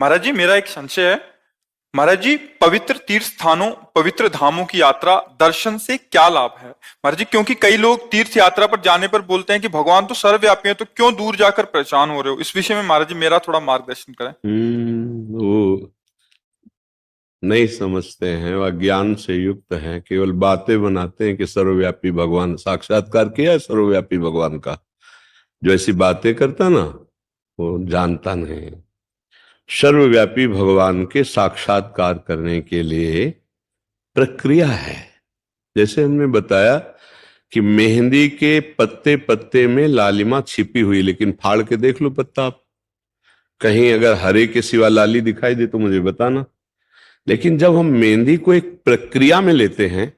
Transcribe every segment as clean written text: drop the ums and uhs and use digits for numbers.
महाराज जी, मेरा एक संशय है। महाराज जी, पवित्र तीर्थ स्थानों, पवित्र धामों की यात्रा दर्शन से क्या लाभ है महाराज जी? क्योंकि कई लोग तीर्थ यात्रा पर जाने पर बोलते हैं कि भगवान तो सर्वव्यापी हैं, तो क्यों दूर जाकर परेशान हो रहे हो? इस विषय में महाराज जी मेरा थोड़ा मार्गदर्शन करें। वो नहीं समझते हैं, वह ज्ञान से युक्त हैं, केवल बातें बनाते हैं कि सर्वव्यापी भगवान। साक्षात्कार किया है सर्वव्यापी भगवान का? जो ऐसी बातें करता ना, वो जानता नहीं। सर्वव्यापी भगवान के साक्षात्कार करने के लिए प्रक्रिया है। जैसे हमने बताया कि मेहंदी के पत्ते पत्ते में लालिमा छिपी हुई, लेकिन फाड़ के देख लो पत्ता आप, कहीं अगर हरे के सिवा लाली दिखाई दे तो मुझे बताना। लेकिन जब हम मेहंदी को एक प्रक्रिया में लेते हैं,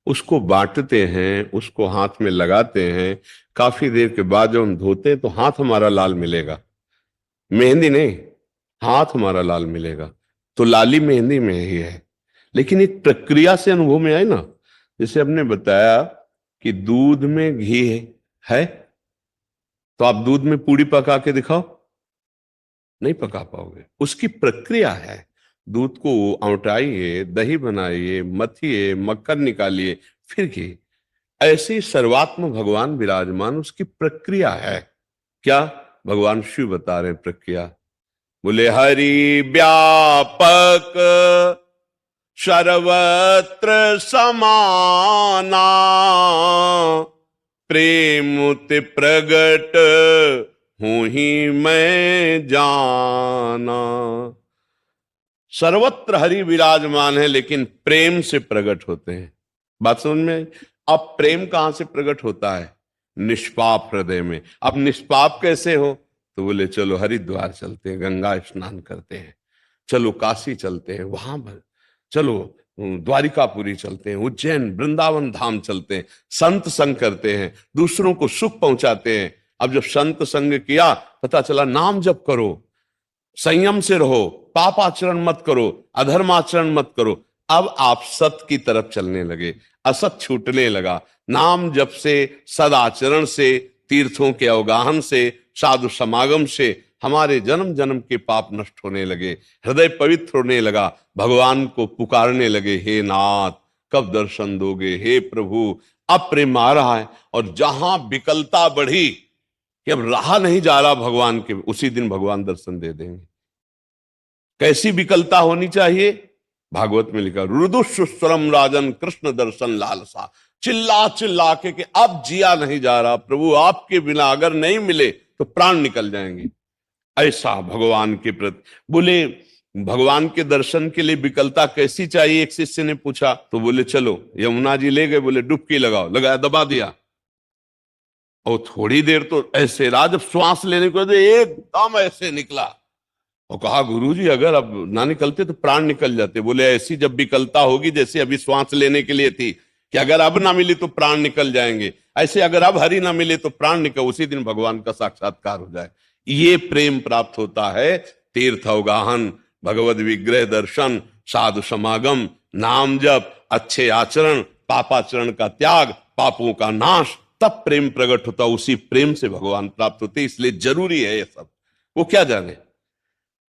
उसको बांटते हैं, उसको हाथ में लगाते हैं, काफी देर के बाद जब हम धोते हैं तो हाथ हमारा लाल मिलेगा, मेहंदी नहीं, हाथ हमारा लाल मिलेगा। तो लाली मेहंदी में ही है, लेकिन एक प्रक्रिया से अनुभव में आए ना। जैसे हमने बताया कि दूध में घी है, तो आप दूध में पूड़ी पका के दिखाओ, नहीं पका पाओगे। उसकी प्रक्रिया है। दूध को औटाइए, दही बनाइए, मथिए, मक्खन निकालिए, फिर घी। ऐसे सर्वात्म भगवान विराजमान, उसकी प्रक्रिया है। क्या भगवान शिव बता रहे हैं प्रक्रिया? बोले हरि व्यापक सर्वत्र समाना, प्रेमुति प्रगट हूं ही मैं जाना। सर्वत्र हरि विराजमान है, लेकिन प्रेम से प्रकट होते हैं। बात समझ में आई? अब प्रेम कहां से प्रकट होता है? निष्पाप हृदय में। अब निष्पाप कैसे हो? तो बोले चलो हरिद्वार चलते हैं, गंगा स्नान करते हैं, चलो काशी चलते हैं, वहां चलो द्वारिकापुरी चलते हैं, उज्जैन वृंदावन धाम चलते हैं, संत संग करते हैं, दूसरों को सुख पहुंचाते हैं। अब जब संत संग किया, पता चला नाम जप करो, संयम से रहो, पाप आचरण मत करो, अधर्म आचरण मत करो। अब आप सत की तरफ चलने लगे, असत छूटने लगा। नाम जप से, सदाचरण से, तीर्थों के अवगाहन से, साधु समागम से हमारे जन्म जन्म के पाप नष्ट होने लगे, हृदय पवित्र होने लगा, भगवान को पुकारने लगे, हे नाथ कब दर्शन दोगे, हे प्रभु। अब प्रेम आ रहा है, और जहां विकलता बढ़ी कि अब रहा नहीं जा रहा भगवान के, उसी दिन भगवान दर्शन दे देंगे। कैसी विकलता होनी चाहिए? भागवत में लिखा, रुदुस्वरम राजन कृष्ण दर्शन लालसा। चिल्ला चिल्ला के कि अब जिया नहीं जा रहा, प्रभु आपके बिना अगर नहीं मिले तो प्राण निकल जाएंगे। ऐसा भगवान के प्रति। बोले भगवान के दर्शन के लिए विकलता कैसी चाहिए? एक शिष्य ने पूछा, तो बोले चलो यमुना जी ले गए, बोले डुबकी लगाओ, लगाया, दबा दिया, और थोड़ी देर तो ऐसे रहा, जब श्वास लेने को एकदम ऐसे निकला, और कहा गुरुजी अगर अब ना निकलते तो प्राण निकल जाते। बोले ऐसी जब विकलता होगी जैसे अभी श्वास लेने के लिए थी, कि अगर अब ना मिली तो प्राण निकल जाएंगे, ऐसे अगर अब हरि ना मिले तो प्राण निकल, उसी दिन भगवान का साक्षात्कार हो जाए। ये प्रेम प्राप्त होता है। तीर्थ अवगाहन, भगवद विग्रह दर्शन, साधु समागम, नाम जप, अच्छे आचरण, पापाचरण का त्याग, पापों का नाश, तब प्रेम प्रकट होता। उसी प्रेम से भगवान प्राप्त होते। इसलिए जरूरी है ये सब। वो क्या जाने,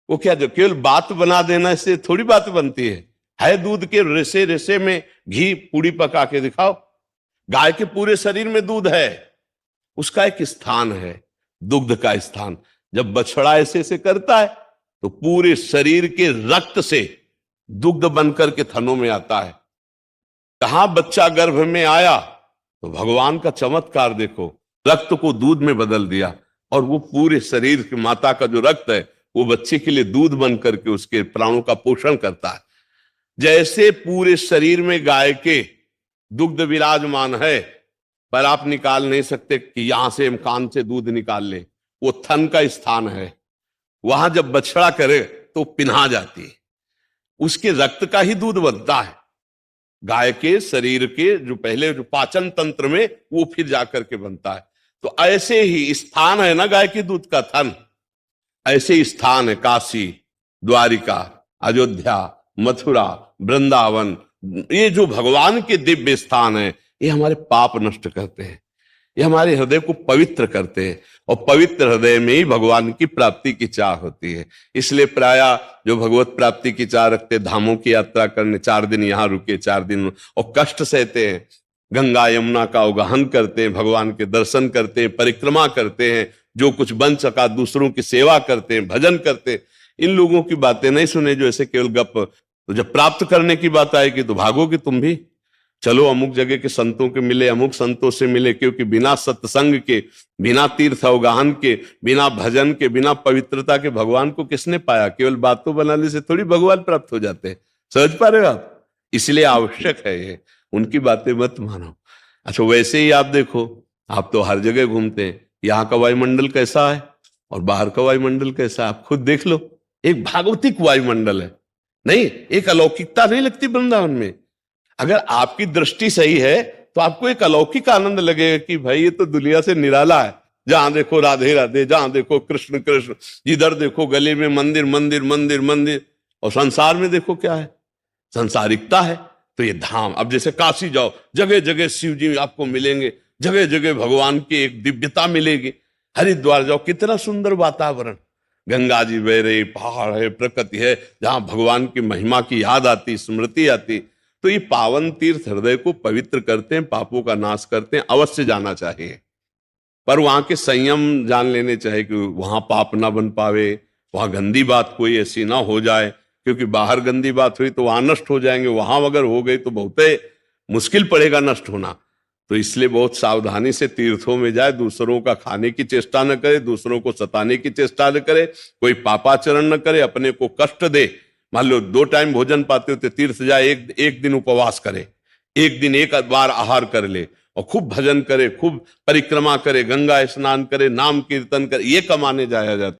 वो क्या, जो केवल बात बना देना से थोड़ी बात बनती है दूध के रेसे रेसे में घी पूड़ी पका के दिखाओ। गाय के पूरे शरीर में दूध है, उसका एक स्थान है, दुग्ध का स्थान। जब बछड़ा ऐसे ऐसे करता है तो पूरे शरीर के रक्त से दुग्ध बनकर के थनों में आता है। कहां बच्चा गर्भ में आया तो भगवान का चमत्कार देखो, रक्त को दूध में बदल दिया, और वो पूरे शरीर की माता का जो रक्त है वो बच्चे के लिए दूध बन करके उसके प्राणों का पोषण करता है। जैसे पूरे शरीर में गाय के दुग्ध विराजमान है, पर आप निकाल नहीं सकते कि यहां से हम कान से दूध निकाल ले, वो थन का स्थान है। वहां जब बछड़ा करे तो पिन्हा जाती है, उसके रक्त का ही दूध बनता है। गाय के शरीर के जो पहले जो पाचन तंत्र में, वो फिर जाकर के बनता है। तो ऐसे ही स्थान है ना गाय के दूध का, थन। ऐसे स्थान है काशी, द्वारिका, अयोध्या, मथुरा, वृंदावन। ये जो भगवान के दिव्य स्थान है, ये हमारे पाप नष्ट करते हैं। ये हमारे हृदय को पवित्र करते हैं, और पवित्र हृदय में ही भगवान की प्राप्ति की चाह होती है। इसलिए प्राय जो भगवत प्राप्ति की चाह रखते, धामों की यात्रा करने, 4 दिन यहाँ रुके, 4 दिन, और कष्ट सहते हैं, गंगा यमुना का अवगाहन करते हैं, भगवान के दर्शन करते हैं, परिक्रमा करते हैं, जो कुछ बन सका दूसरों की सेवा करते हैं, भजन करते हैं। इन लोगों की बातें नहीं सुने जो ऐसे केवल गप। तो जब प्राप्त करने की बात आएगी तो भागोगे तुम भी। चलो अमुक जगह के संतों के मिले, अमुक संतों से मिले, क्योंकि बिना सत्संग के, बिना तीर्थ अवगाहन के, बिना भजन के, बिना पवित्रता के भगवान को किसने पाया? केवल बातों बनाने से थोड़ी भगवान प्राप्त हो जाते हैं। समझ पा रहे हो आप? इसलिए आवश्यक है ये, उनकी बातें मत मानो। अच्छा, वैसे ही आप देखो, आप तो हर जगह घूमते हैं, यहाँ का वायुमंडल कैसा है और बाहर का वायुमंडल कैसा है, आप खुद देख लो। एक भागवतिक वायुमंडल है, नहीं, एक अलौकिकता नहीं लगती वृंदावन में? अगर आपकी दृष्टि सही है तो आपको एक अलौकिक आनंद लगेगा कि भाई ये तो दुनिया से निराला है। जहां देखो राधे राधे, जहां देखो कृष्ण कृष्ण, जिधर देखो गले में मंदिर मंदिर मंदिर मंदिर, और संसार में देखो क्या है, संसारिकता है। तो ये धाम, अब जैसे काशी जाओ, जगह जगह शिव जी आपको मिलेंगे, जगह जगह भगवान की एक दिव्यता मिलेगी। हरिद्वार जाओ, कितना सुंदर वातावरण, गंगा जी बह रही, पहाड़ है, प्रकृति है, जहां भगवान की महिमा की याद आती, स्मृति आती। तो ये पावन तीर्थ हृदय को पवित्र करते हैं, पापों का नाश करते हैं, अवश्य जाना चाहिए। पर वहां के संयम जान लेने चाहिए कि वहां पाप ना बन पावे, वहां गंदी बात कोई ऐसी ना हो जाए, क्योंकि बाहर गंदी बात हुई तो वहां नष्ट हो जाएंगे, वहां अगर हो गई तो बहुत मुश्किल पड़ेगा नष्ट होना। तो इसलिए बहुत सावधानी से तीर्थों में जाए, दूसरों का खाने की चेष्टा न करे, दूसरों को सताने की चेष्टा न करे, कोई पापाचरण न करे, अपने को कष्ट दे। मान लो 2 टाइम भोजन पाते हो तो तीर्थ जाए, एक दिन उपवास करे, एक दिन एक बार आहार कर ले, और खूब भजन करे, खूब परिक्रमा करे, गंगा स्नान करे, नाम कीर्तन करे, ये कमाने जाया जाता।